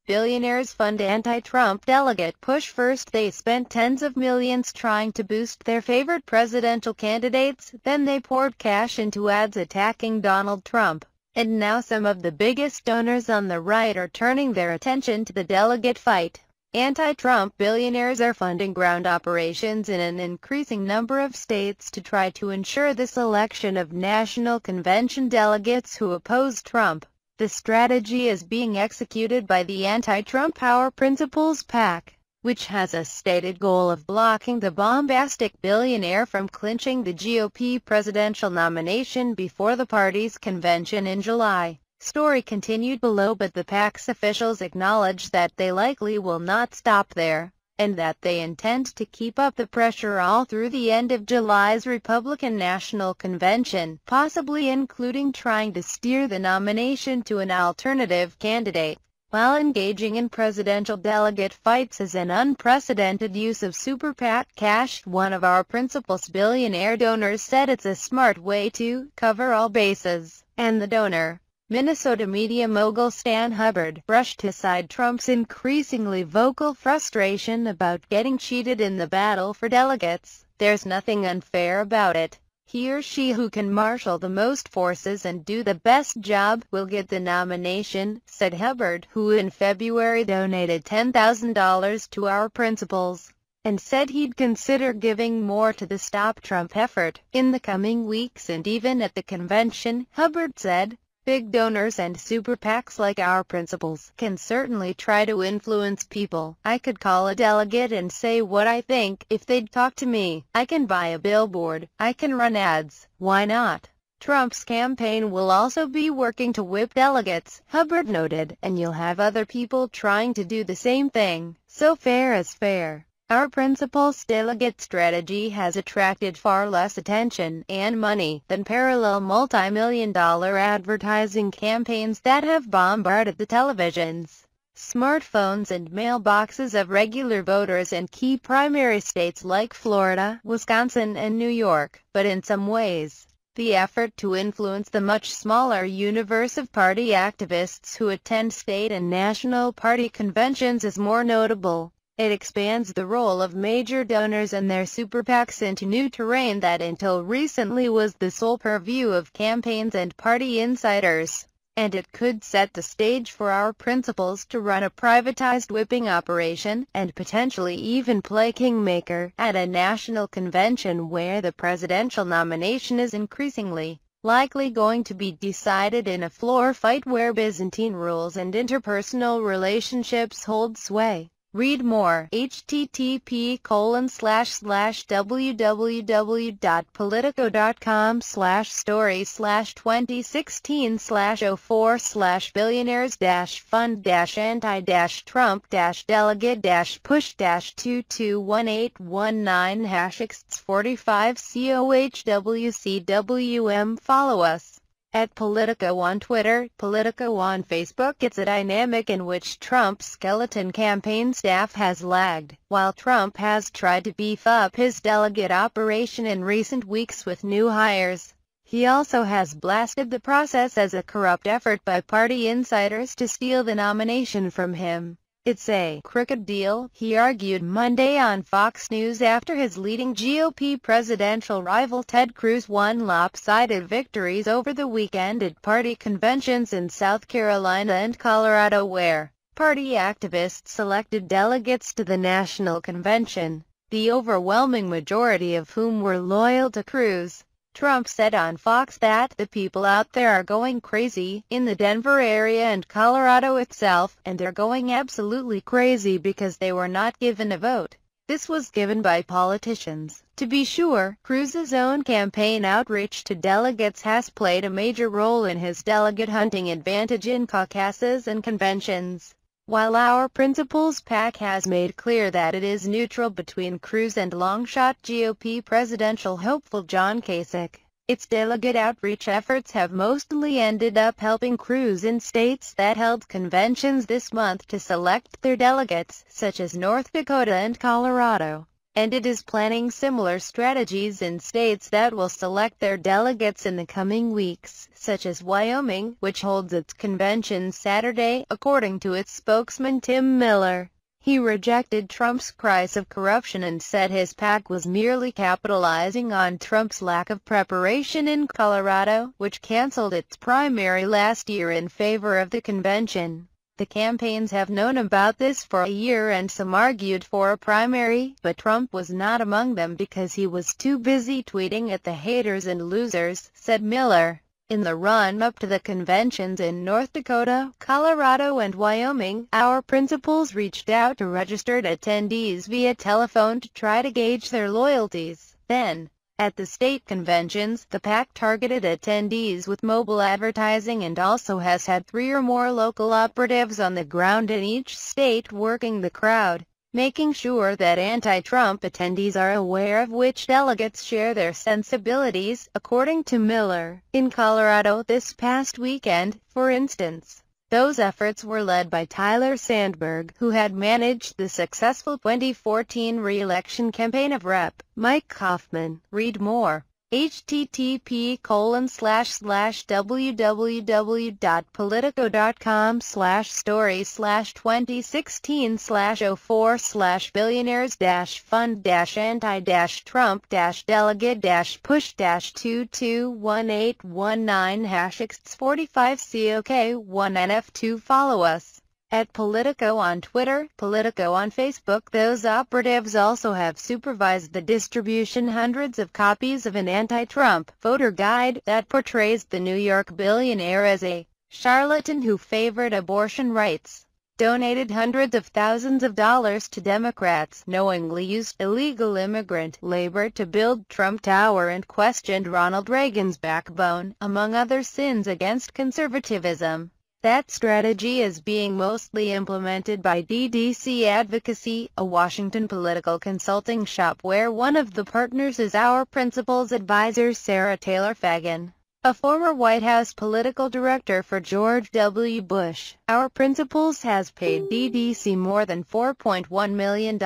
Billionaires fund anti-Trump delegate push. First they spent tens of millions trying to boost their favorite presidential candidates, then they poured cash into ads attacking Donald Trump. And now some of the biggest donors on the right are turning their attention to the delegate fight. Anti-Trump billionaires are funding ground operations in an increasing number of states to try to ensure the selection of national convention delegates who oppose Trump. The strategy is being executed by the anti-Trump Our Principles PAC, which has a stated goal of blocking the bombastic billionaire from clinching the GOP presidential nomination before the party's convention in July. Story continued below, but the PAC's officials acknowledge that they likely will not stop there, and that they intend to keep up the pressure all through the end of July's Republican National Convention, possibly including trying to steer the nomination to an alternative candidate. While engaging in presidential delegate fights is an unprecedented use of super PAC cash, one of Our Principles billionaire donors said it's a smart way to cover all bases, and the donor, Minnesota media mogul Stan Hubbard, brushed aside Trump's increasingly vocal frustration about getting cheated in the battle for delegates. There's nothing unfair about it. He or she who can marshal the most forces and do the best job will get the nomination, said Hubbard, who in February donated $10,000 to Our Principles, and said he'd consider giving more to the Stop Trump effort in the coming weeks and even at the convention. Hubbard said, "Big donors and super PACs like Our Principles can certainly try to influence people. I could call a delegate and say what I think. If they'd talk to me, I can buy a billboard, I can run ads. Why not?" Trump's campaign will also be working to whip delegates, Hubbard noted, and you'll have other people trying to do the same thing. So fair is fair. Our Principles delegate strategy has attracted far less attention and money than parallel multi-million-dollar advertising campaigns that have bombarded the televisions, smartphones and mailboxes of regular voters in key primary states like Florida, Wisconsin and New York. But in some ways, the effort to influence the much smaller universe of party activists who attend state and national party conventions is more notable. It expands the role of major donors and their super PACs into new terrain that until recently was the sole purview of campaigns and party insiders. And it could set the stage for Our Principles to run a privatized whipping operation, and potentially even play kingmaker, at a national convention where the presidential nomination is increasingly likely going to be decided in a floor fight where Byzantine rules and interpersonal relationships hold sway. Read more, http://www.politico.com/story/2016/04/billionaires-fund-anti-Trump-delegate-push-221819#x45COHWCWM. Follow us at Politico on Twitter, Politico on Facebook. It's a dynamic in which Trump's skeleton campaign staff has lagged, while Trump has tried to beef up his delegate operation in recent weeks with new hires. He also has blasted the process as a corrupt effort by party insiders to steal the nomination from him. "It's a crooked deal," he argued Monday on Fox News after his leading GOP presidential rival Ted Cruz won lopsided victories over the weekend at party conventions in South Carolina and Colorado, where party activists selected delegates to the national convention, the overwhelming majority of whom were loyal to Cruz. Trump said on Fox that the people out there are going crazy in the Denver area and Colorado itself, and they're going absolutely crazy because they were not given a vote. This was given by politicians. To be sure, Cruz's own campaign outreach to delegates has played a major role in his delegate hunting advantage in caucuses and conventions, while Our Principles PAC has made clear that it is neutral between Cruz and long-shot GOP presidential hopeful John Kasich. Its delegate outreach efforts have mostly ended up helping Cruz in states that held conventions this month to select their delegates, such as North Dakota and Colorado. and it is planning similar strategies in states that will select their delegates in the coming weeks, such as Wyoming, which holds its convention Saturday, according to its spokesman Tim Miller. He rejected Trump's cries of corruption and said his PAC was merely capitalizing on Trump's lack of preparation in Colorado, which canceled its primary last year in favor of the convention. The campaigns have known about this for a year and some argued for a primary, but Trump was not among them because he was too busy tweeting at the haters and losers, said Miller. In the run-up to the conventions in North Dakota, Colorado and Wyoming, Our Principles reached out to registered attendees via telephone to try to gauge their loyalties. Then, at the state conventions, the PAC targeted attendees with mobile advertising and also has had 3 or more local operatives on the ground in each state working the crowd, making sure that anti-Trump attendees are aware of which delegates share their sensibilities, according to Miller. In Colorado this past weekend, for instance, those efforts were led by Tyler Sandberg, who had managed the successful 2014 re-election campaign of Rep. Mike Coffman. Read more. http://www.politico.com/story/2016/04/billionaires-fund-anti-trump-delegate-push-2218-1F2. Follow us at Politico on Twitter, Politico on Facebook. Those operatives also have supervised the distribution hundreds of copies of an anti-Trump voter guide that portrays the New York billionaire as a charlatan who favored abortion rights, donated hundreds of thousands of dollars to Democrats, knowingly used illegal immigrant labor to build Trump Tower, and questioned Ronald Reagan's backbone, among other sins against conservatism. That strategy is being mostly implemented by DDC Advocacy, a Washington political consulting shop where one of the partners is Our Principles advisor Sarah Taylor Fagan, a former White House political director for George W. Bush. Our Principles has paid DDC more than $4.1 million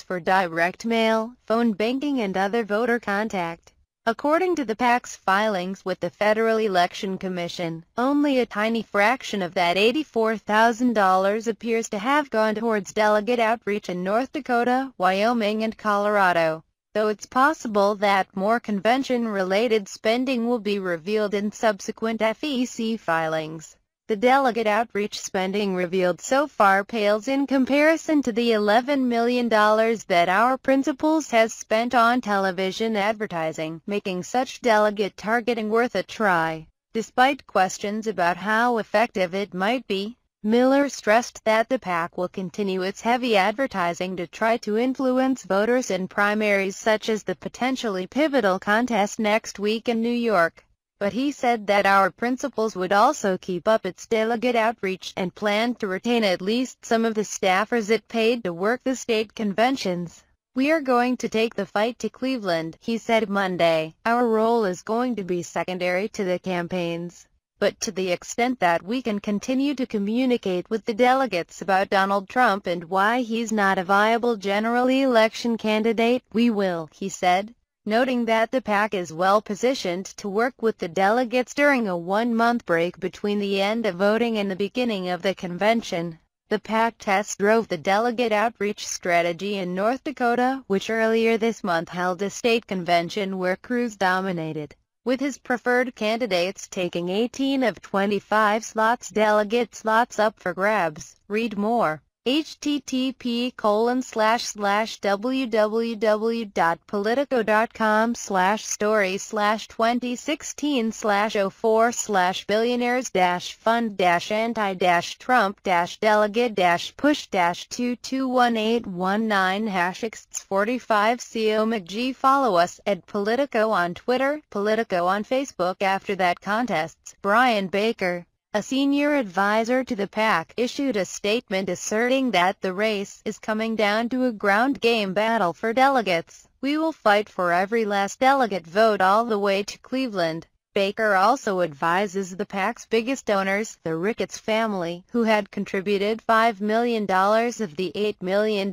for direct mail, phone banking and other voter contact. According to the PAC's filings with the Federal Election Commission, only a tiny fraction of that $84,000 appears to have gone towards delegate outreach in North Dakota, Wyoming and Colorado, though it's possible that more convention-related spending will be revealed in subsequent FEC filings. The delegate outreach spending revealed so far pales in comparison to the $11 million that Our Principles has spent on television advertising, making such delegate targeting worth a try. Despite questions about how effective it might be, Miller stressed that the PAC will continue its heavy advertising to try to influence voters in primaries such as the potentially pivotal contest next week in New York. But he said that Our Principles would also keep up its delegate outreach and planned to retain at least some of the staffers it paid to work the state conventions. "We are going to take the fight to Cleveland," he said Monday. "Our role is going to be secondary to the campaigns. But to the extent that we can continue to communicate with the delegates about Donald Trump and why he's not a viable general election candidate, we will," he said, noting that the PAC is well positioned to work with the delegates during a one-month break between the end of voting and the beginning of the convention. The PAC test drove the delegate outreach strategy in North Dakota, which earlier this month held a state convention where Cruz dominated, with his preferred candidates taking 18 of 25 delegate slots up for grabs. Read more. http://www.politico.com/story/2016/04/billionaires-fund-anti-trump-delegate-push-2218-1-9#x45CO. Follow us at Politico on Twitter, Politico on Facebook. After that contests, Brian Baker, a senior advisor to the PAC, issued a statement asserting that the race is coming down to a ground game battle for delegates. "We will fight for every last delegate vote all the way to Cleveland." Baker also advises the PAC's biggest donors, the Ricketts family, who had contributed $5 million of the $8 million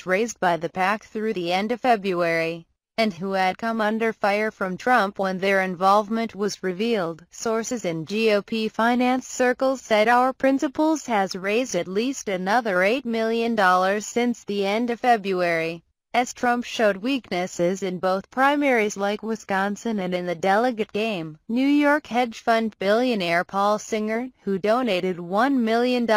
raised by the PAC through the end of February, and who had come under fire from Trump when their involvement was revealed. Sources in GOP finance circles said Our Principles has raised at least another $8 million since the end of February, as Trump showed weaknesses in both primaries like Wisconsin and in the delegate game. New York hedge fund billionaire Paul Singer, who donated $1 million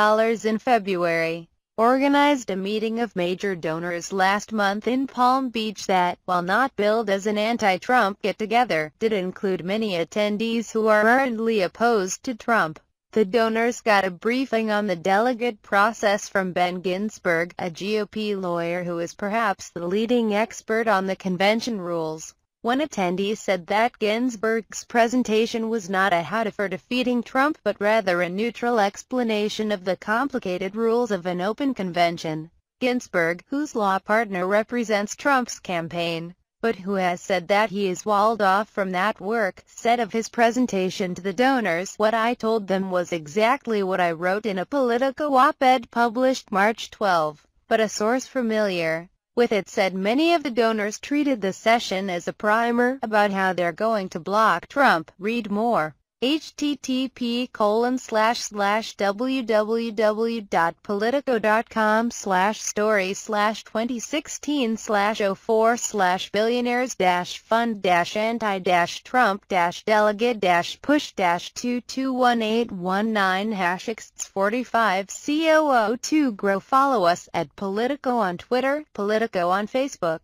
in February, organized a meeting of major donors last month in Palm Beach that, while not billed as an anti-Trump get-together, did include many attendees who are ardently opposed to Trump. The donors got a briefing on the delegate process from Ben Ginsberg, a GOP lawyer who is perhaps the leading expert on the convention rules. One attendee said that Ginsberg's presentation was not a how-to for defeating Trump but rather a neutral explanation of the complicated rules of an open convention. Ginsberg, whose law partner represents Trump's campaign, but who has said that he is walled off from that work, said of his presentation to the donors, "What I told them was exactly what I wrote in a Politico op-ed published March 12, but a source familiar with it said many of the donors treated the session as a primer about how they're going to block Trump." Read more. http://www.politico.com/story/2016/04/billionaires-fund-anti-Trump-delegate-push-221819645COO2 Grow. Follow us at Politico on Twitter, Politico on Facebook.